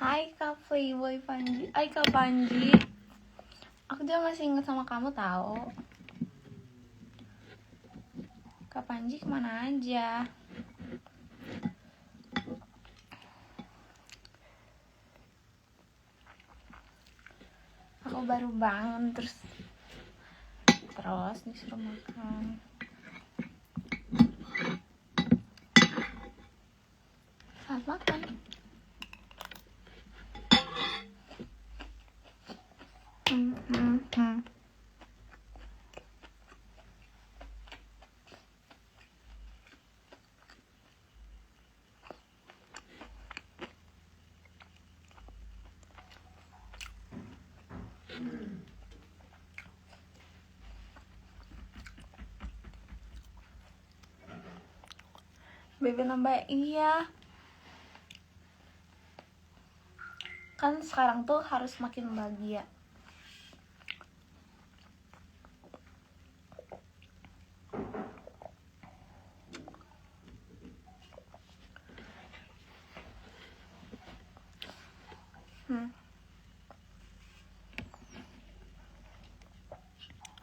Hai Kak Playboy Panji. Hai Kak Panji. Aku juga masih inget sama kamu tahu. Kak Panji kemana aja? Aku baru bangun terus disuruh makan. Selamat makan. Bebe nambah, iya. Kan sekarang tuh harus makin bahagia.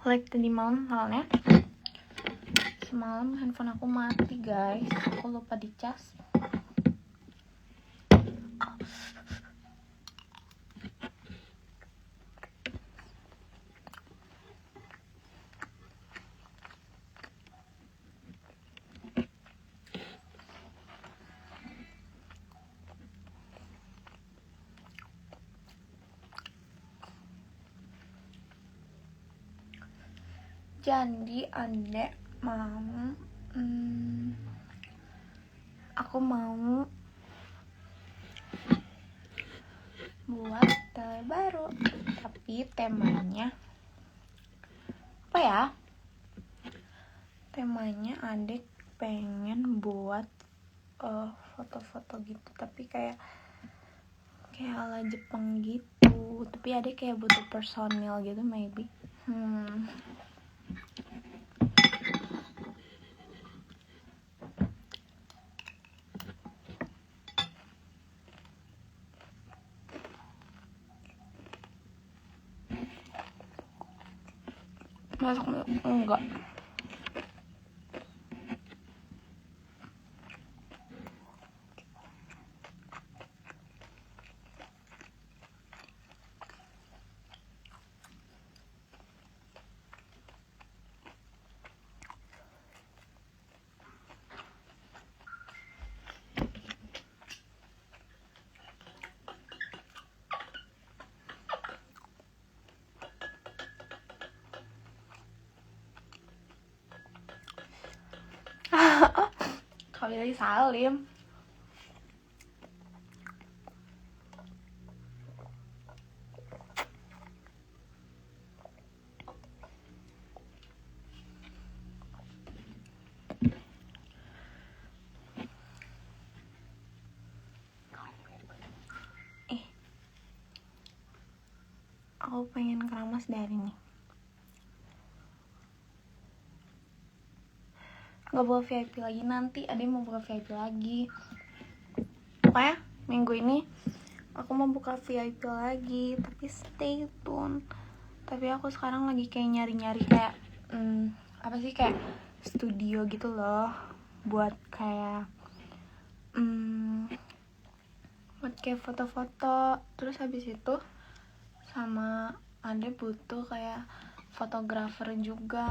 Like tadi malam halnya. Semalam handphone aku mati guys. Aku lupa dicas. Jadi adek mau aku mau buat tele baru, tapi temanya apa ya? Temanya adek pengen buat foto-foto gitu, tapi kayak ala Jepang gitu. Tapi adek kayak butuh personil gitu maybe. Masak enggak. Kalau dari Salim. Aku pengen keramas dari nih. Gak bawa VIP lagi, nanti ada yang mau buka VIP lagi. Pokoknya minggu ini aku mau buka VIP lagi, tapi stay tune. Tapi aku sekarang lagi kayak nyari-nyari kayak apa sih, kayak studio gitu loh, buat kayak buat kayak foto-foto. Terus habis itu sama ada butuh kayak fotografer juga.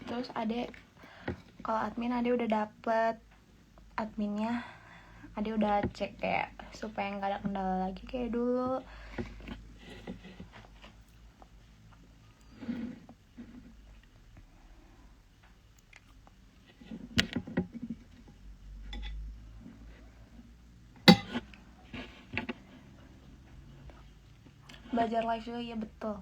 Terus ada, kalau admin Ade udah dapet adminnya, Ade udah cek kayak supaya nggak ada kendala lagi kayak dulu. Belajar live juga, ya betul.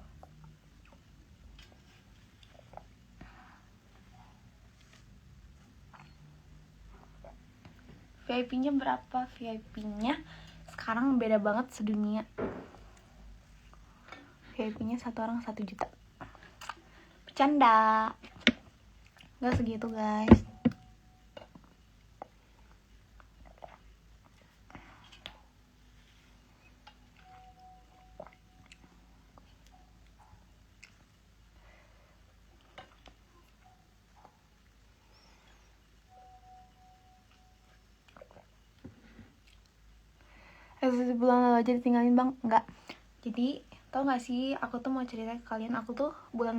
VIP-nya berapa? VIP-nya sekarang beda banget sedunia. VIP-nya satu orang 1 juta. Bercanda. Gak segitu guys. kasus bulan lalu aja ditinggalin bang. Enggak, jadi tau gak sih, aku tuh mau cerita ke kalian. Aku tuh bulan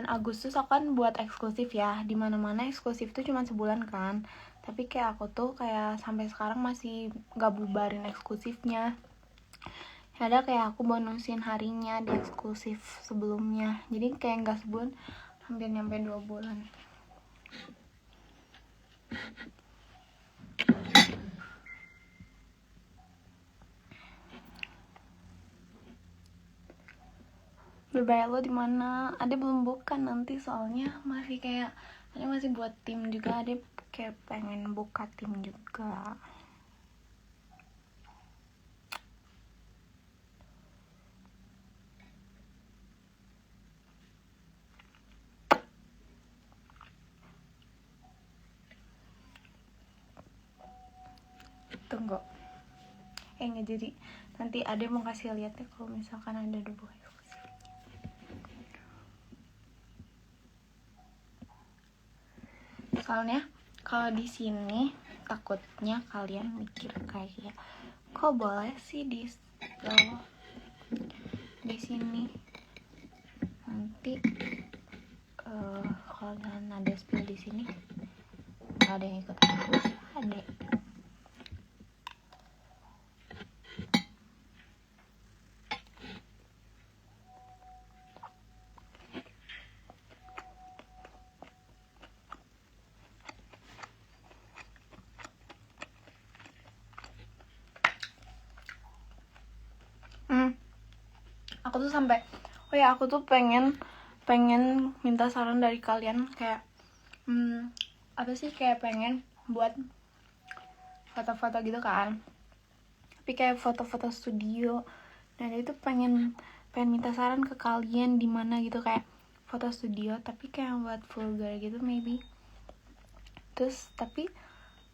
Agustus aku kan buat eksklusif ya, dimana-mana eksklusif tuh cuma sebulan kan. Tapi kayak aku tuh kayak sampai sekarang masih gak bubarin eksklusifnya. Ada kayak aku bonusin harinya di eksklusif sebelumnya, jadi kayak gak sebulan, hampir nyampe 2 bulan. Berbayar lo di mana? Ade belum buka nanti soalnya masih kayak Ade masih buat tim juga. Ade kayak pengen buka tim juga. Tunggu. Nggak jadi. Nanti Ade mau kasih lihat ya kalau misalkan ada 2 eksklusif. Soalnya kalau di sini takutnya kalian mikir kayak kok boleh sih di sini nanti kalian ada spill di sini nggak ada yang ikut ada. Aku tuh sampai aku tuh pengen minta saran dari kalian kayak apa sih, kayak pengen buat foto-foto gitu kan, tapi kayak foto-foto studio. Dan itu pengen minta saran ke kalian di mana gitu, kayak foto studio tapi kayak buat vulgar gitu maybe. Terus tapi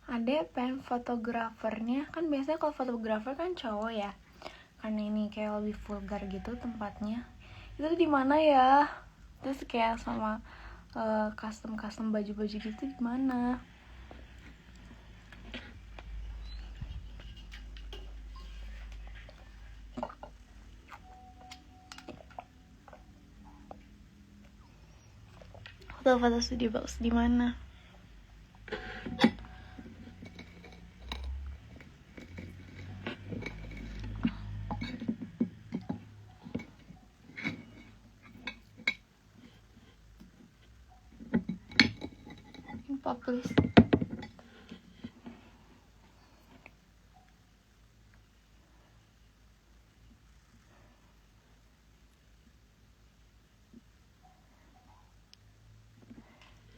ada pengen fotografernya, kan biasanya kalau fotografer kan cowok ya, karena ini kayak lebih vulgar gitu tempatnya. Itu di mana ya? Terus kayak sama custom baju-baju gitu di mana? Foto studio bagus di mana? Please.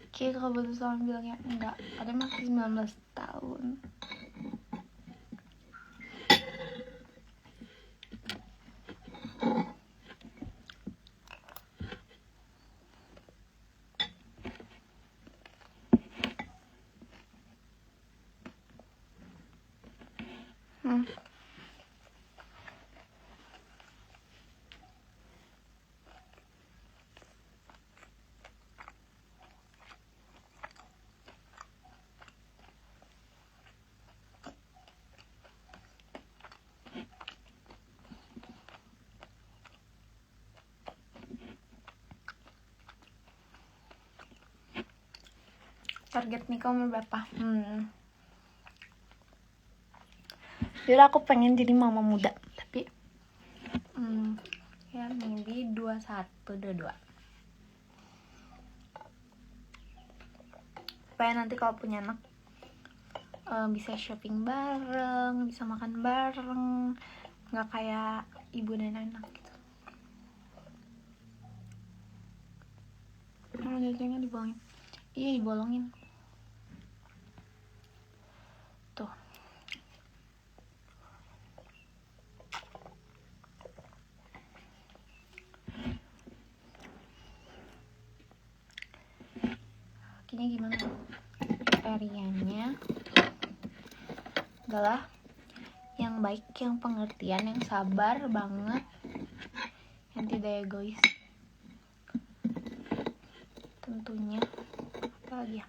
Oke, kalau betul sama bilangnya enggak, ada masih 19 tahun. Target nikah umur berapa? Jadi aku pengen jadi mama muda, tapi ya maybe 21, 22. Supaya nanti kalau punya anak bisa shopping bareng, bisa makan bareng, nggak kayak ibu dan anak gitu. Jadinya dibolongin. Iya, dibolongin. Tuh. Kakinya gimana? Kriterianya adalah yang baik, yang pengertian, yang sabar banget, yang tidak egois. Tentunya apa lagi ya?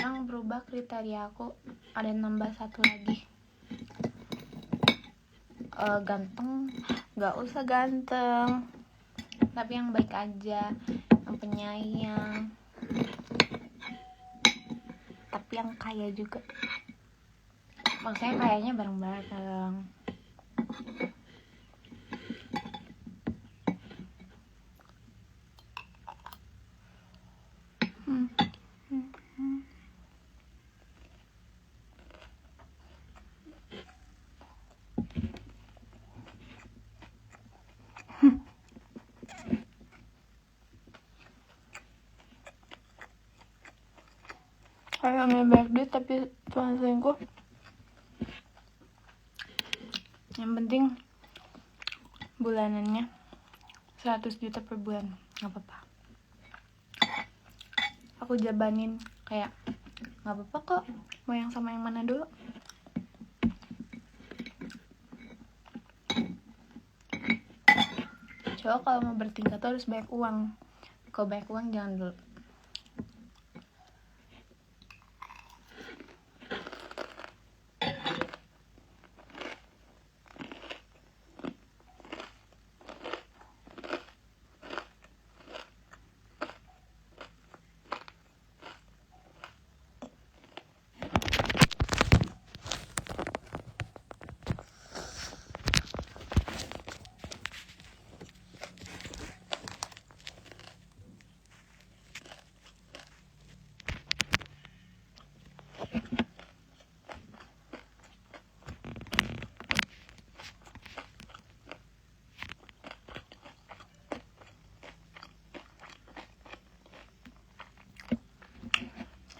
sekarang berubah kriteria aku, ada nambah satu lagi. Ganteng, gak usah ganteng, tapi yang baik aja, yang penyayang, tapi yang kaya juga. Maksudnya kayaknya bareng-bareng. Kayak banyak duit tapi Tuhan selingkuh. Yang penting bulanannya 100 juta per bulan, gak apa-apa. Aku jabanin kayak gak apa-apa kok, mau yang sama yang mana dulu. Cowok kalau mau bertingkah tuh harus banyak uang. Kalau banyak uang jangan dulu.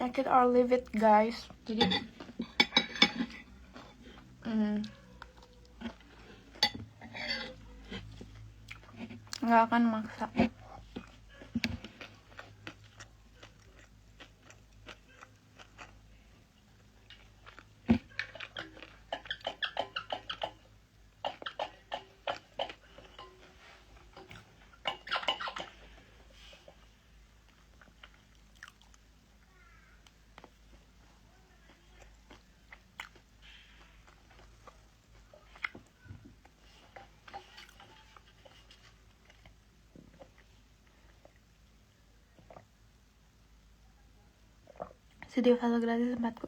Take it or leave it guys. Jadi nggak akan maksa. Studio foto gratis tempatku.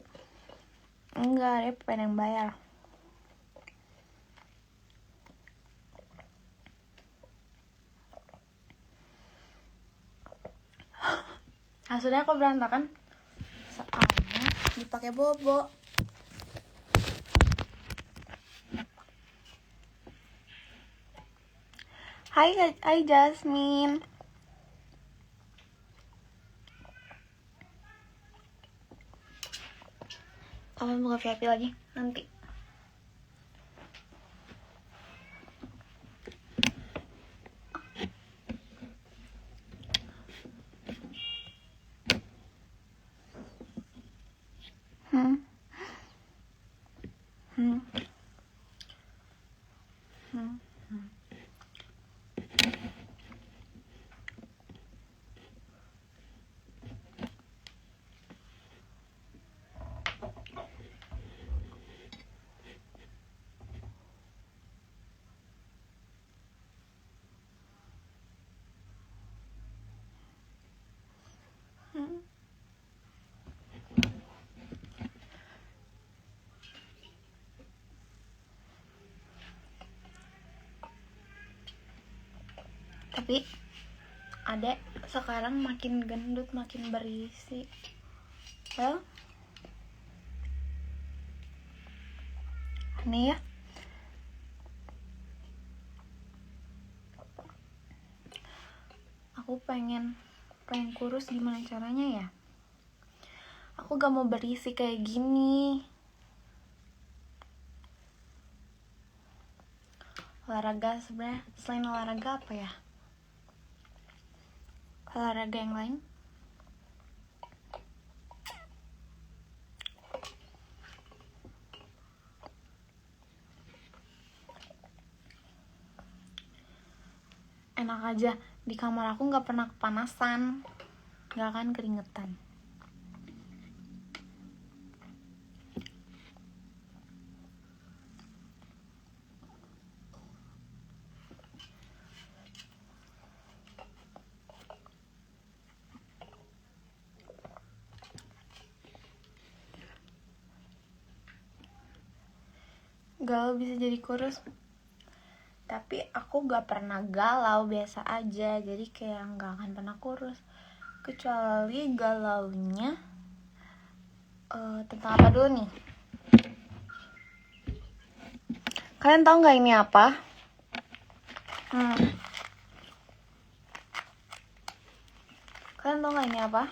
Enggak, dia pengen yang bayar. Hasilnya aku berantakan soalnya dipakai bobo. Hai Jasmine. Kapan buka VIP lagi? Nanti. Tapi adek sekarang makin gendut, makin berisi. Well, aneh ya. Aku pengen kurus, gimana caranya ya? Aku gak mau berisi kayak gini. Olahraga sebenarnya, selain olahraga apa ya? Olahraga yang lain? Enak aja, di kamar aku gak pernah kepanasan, gak akan keringetan. galau bisa jadi kurus. Tapi aku gak pernah galau, biasa aja. Jadi kayak gak akan pernah kurus. Kecuali galaunya tentang apa dulu nih? Kalian tahu gak ini apa? Kalian tahu gak ini apa?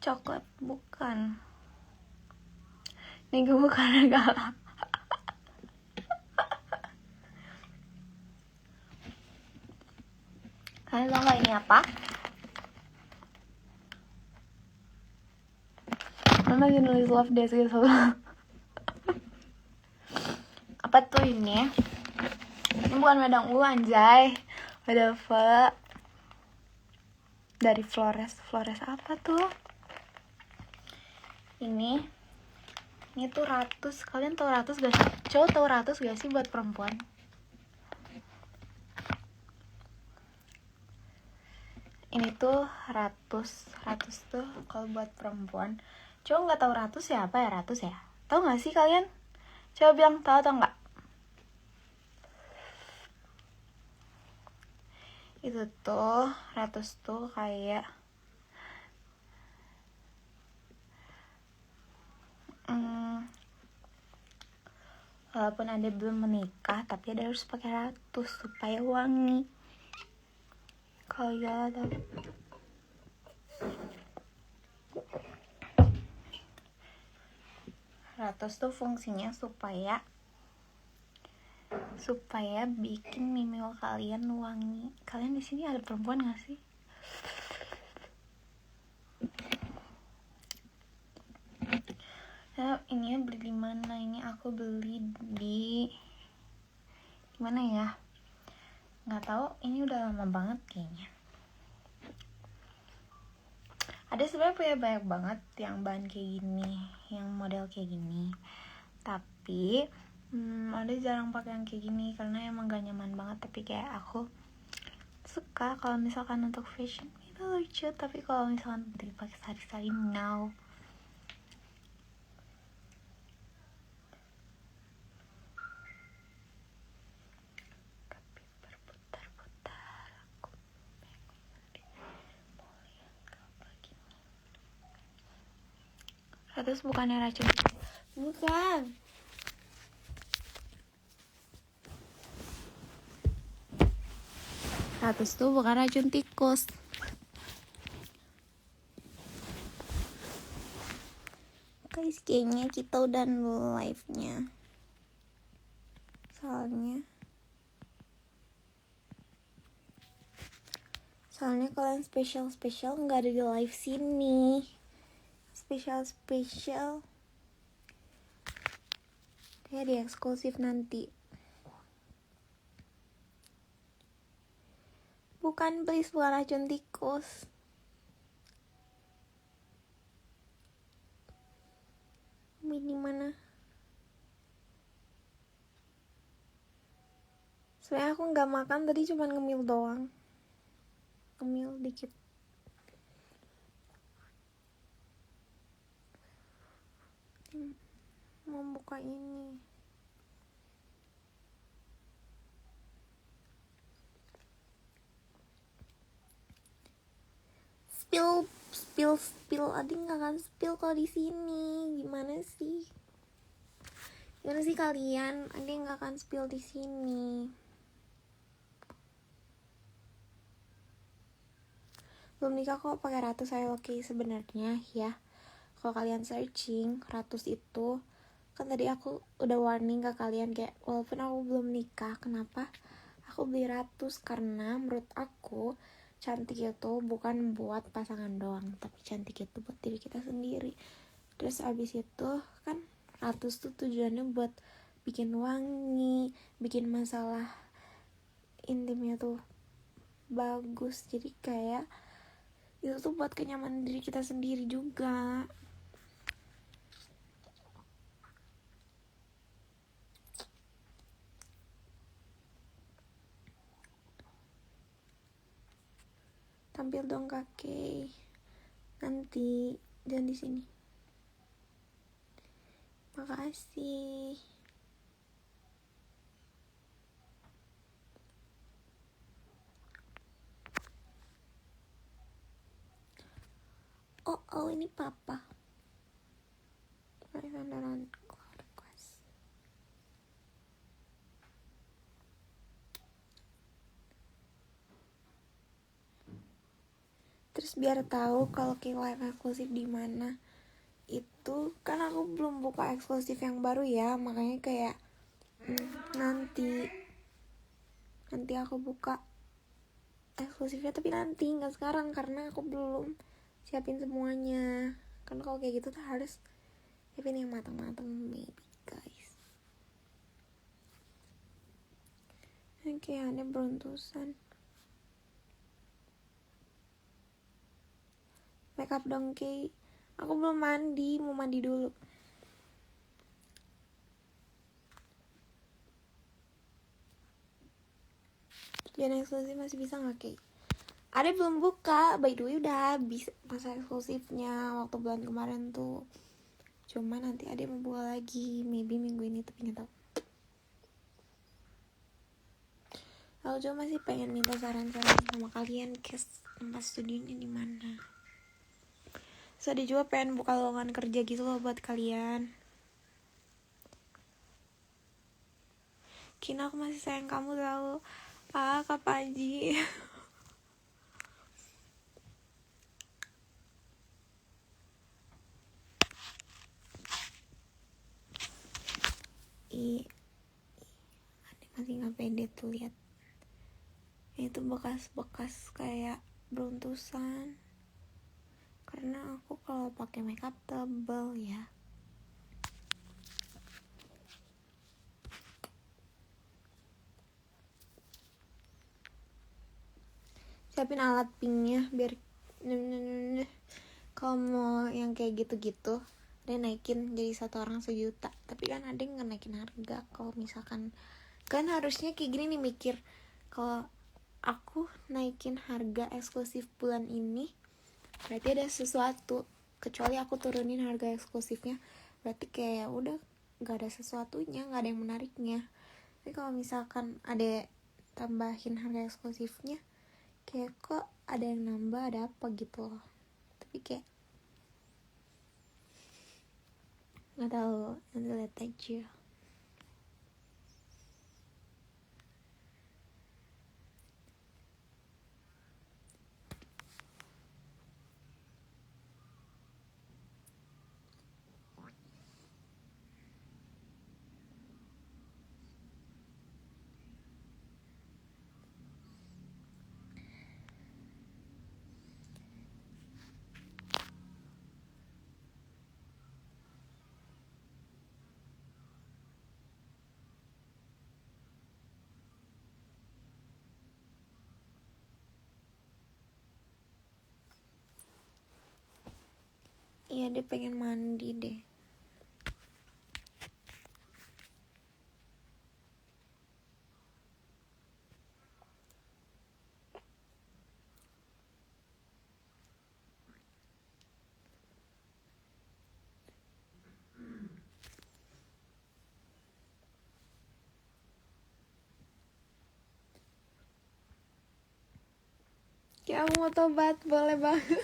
Coklat bukan. Ini gue bukan galau. Kalian tau gak ini apa? Mama lagi nulis love desk gitu. Apa tuh ini? Ini bukan wedang ungu anjay. Whatever. Dari Flores. Flores apa tuh? Ini tuh ratus. Kalian tau ratus gak sih? Cowok tau ratus gak sih buat perempuan? Ini tuh ratus tuh kalau buat perempuan. Cowok nggak tahu ratus ya apa ya ratus ya? Tahu nggak sih kalian? Coba bilang tahu atau nggak? Itu tuh ratus tuh kayak walaupun Anda belum menikah, tapi Anda harus pakai ratus supaya wangi. Kalau gak ada ratus tuh fungsinya supaya bikin mimil kalian wangi. Kalian di sini ada perempuan gak sih? Nah, ini beli di mana? Ini aku beli di mana ya? Nggak tahu. Ini udah lama banget kayaknya. Ada sebenarnya punya banyak banget yang bahan kayak gini, yang model kayak gini. Tapi ada jarang pakai yang kayak gini karena emang gak nyaman banget. Tapi kayak aku suka kalau misalkan untuk fashion itu lucu. Tapi kalau misalkan dipakai sehari-hari, no. Ratus bukannya racun. Bukan. Ratus tuh bukan racun tikus. Guys, kayaknya kita udah live-nya. Soalnya kalian spesial nggak ada di live sini. Spesial kayak di eksklusif nanti. Bukan, please, bukan racun tikus. Ini mana? Sebenarnya aku nggak makan tadi, cuma ngemil doang. Ngemil dikit. Mau buka ini. Spill. Adi nggak akan spill kalau di sini. Gimana sih kalian? Adi nggak akan spill di sini. Belum nikah kok pakai ratus. Saya oke. Sebenarnya ya, kalau kalian searching ratus itu, kan tadi aku udah warning ke kalian kayak walaupun aku belum nikah, kenapa aku beli ratus? Karena menurut aku cantik itu bukan buat pasangan doang, tapi cantik itu buat diri kita sendiri. Terus abis itu kan ratus tuh tujuannya buat bikin wangi, bikin masalah intimnya tuh bagus. Jadi kayak itu tuh buat kenyamanan diri kita sendiri juga. Tampil dong kakek. Nanti jangan di sini. Makasih. Oh ini papa. Beneran request. Terus biar tahu kalau kayak live eksklusif di mana, itu kan aku belum buka eksklusif yang baru ya, makanya kayak nanti aku buka eksklusifnya, tapi nanti nggak sekarang karena aku belum siapin semuanya. Kan kalau kayak gitu tuh harus siapin yang matang-matang maybe guys. Oke, ada beruntusan. Makeup dong Kay. Aku belum mandi, mau mandi dulu. Jangan eksklusif masih bisa gak Kay? Ada belum buka, by the way udah habis masa eksklusifnya waktu bulan kemarin tuh. Cuma nanti ada mau buka lagi, maybe minggu ini, tapi gak tau. Aku cuma masih pengen minta saran-saran sama kalian, guys, tempat studionya di mana. So ada juga pengen buka lowongan kerja gitu loh buat kalian. Kina, aku masih sayang kamu tau. Kak Panji. Ada masih nggak pede tuh lihat. Itu bekas-bekas kayak beruntusan. Karena aku kalau pakai makeup tebel ya. Siapin alat pinknya biar kalau mau yang kayak gitu-gitu dia naikin jadi 1 orang 1 juta. Tapi kan ada yang naikin harga. Kalau misalkan kan harusnya kayak gini nih mikir, kalau aku naikin harga eksklusif bulan ini berarti ada sesuatu. Kecuali aku turunin harga eksklusifnya, berarti kayak udah gak ada sesuatunya, gak ada yang menariknya. Tapi kalau misalkan ada tambahin harga eksklusifnya, kayak kok ada yang nambah, ada apa gitu loh. Tapi kayak gak tahu, nanti lihat aja. Iya, dia pengen mandi deh. Ya mau tobat, boleh banget.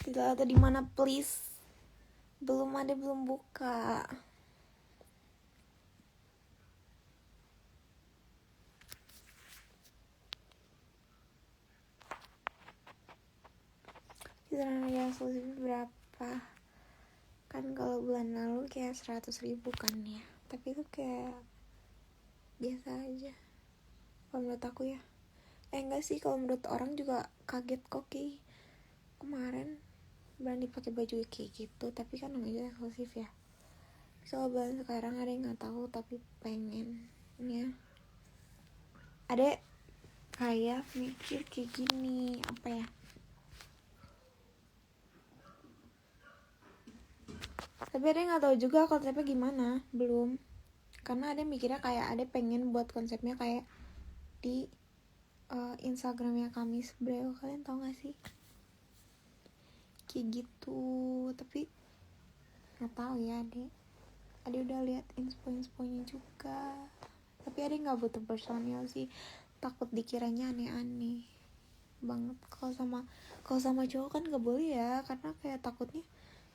Tidak ada di mana please. Belum buka. Kisaran harga eksklusif berapa? Kan kalau bulan lalu kayak 100.000 kan ya. Tapi itu kayak biasa aja kalau menurut aku ya. Enggak sih, kalau menurut orang juga kaget kok Ki. Kemarin berani pakai baju kayak gitu, tapi kan namanya eksklusif ya. Coba sekarang ada yang nggak tahu tapi pengennya, ada kayak mikir kayak gini, apa ya, tapi ada yang nggak tahu juga konsepnya gimana, belum, karena ada mikirnya kayak ada pengen buat konsepnya kayak di Instagramnya Kamis Breo, kalian tau gak sih, kayak gitu. Tapi nggak tahu ya, Ade udah lihat inspo-insponya juga, tapi Ade nggak butuh personil sih, takut dikiranya aneh-aneh banget. Kalau sama cowok kan nggak boleh ya, karena kayak takutnya,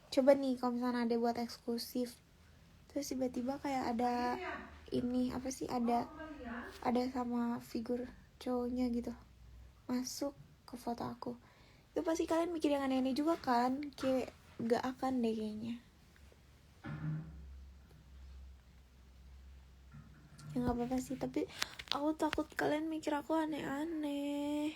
coba nih kalau misalnya Ade buat eksklusif terus tiba-tiba kayak ada ini apa sih, ada sama figur cowoknya gitu masuk ke foto aku, itu pasti kalian mikir yang aneh-aneh juga kan, kayak gak akan deh kayaknya. Ya nggak apa-apa sih, tapi aku takut kalian mikir aku aneh-aneh.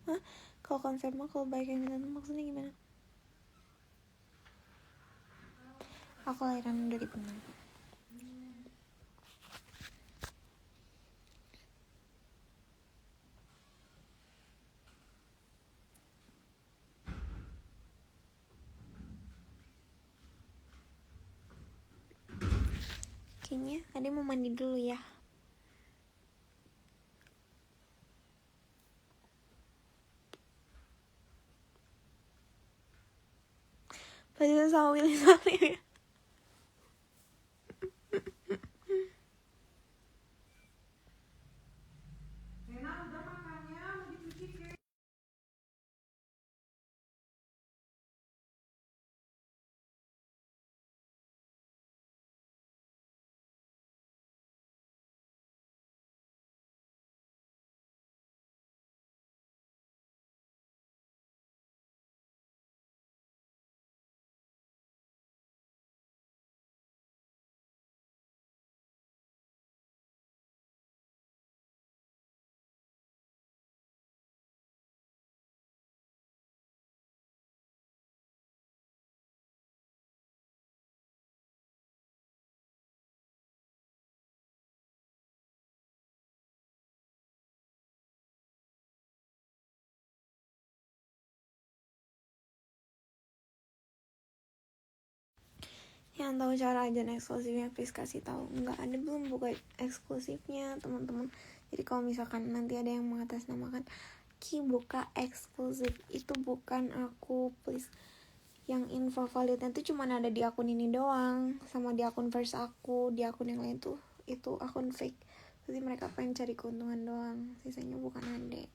Hah? Kalau konsep mah kalau baik yang minta maksudnya gimana? Aku lahiran 2006. Kayaknya Ade mau mandi dulu ya. Pasti sama Willy Salim ya. Yang tahu cara ajan eksklusifnya please kasih tahu. Nggak ada, belum buka eksklusifnya teman-teman. Jadi kalau misalkan nanti ada yang mengatasnamakan Ki buka eksklusif, itu bukan aku, please. Yang info validnya tuh cuma ada di akun ini doang, sama di akun verse aku. Di akun yang lain tuh itu akun fake. Jadi mereka pengen cari keuntungan doang, sisanya bukan Ade.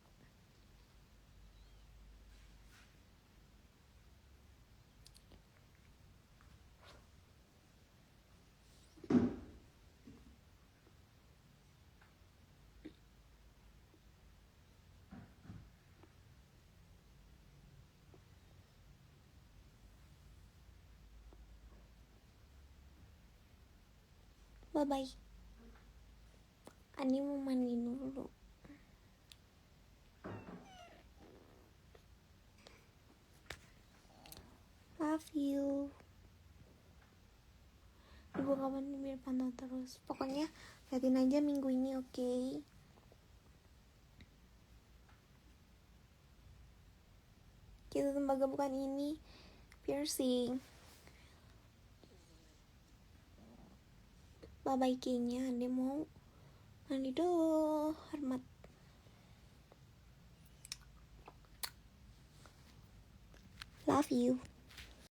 Bye-bye. Ani mau mandi dulu. Love you. Ibu kapan biar pantau terus. Pokoknya liatin aja minggu ini, oke? Okay? Kita tembaga bukan ini, piercing. Bye-bye kayaknya. Ade mau mandi dulu. Hormat. Love you.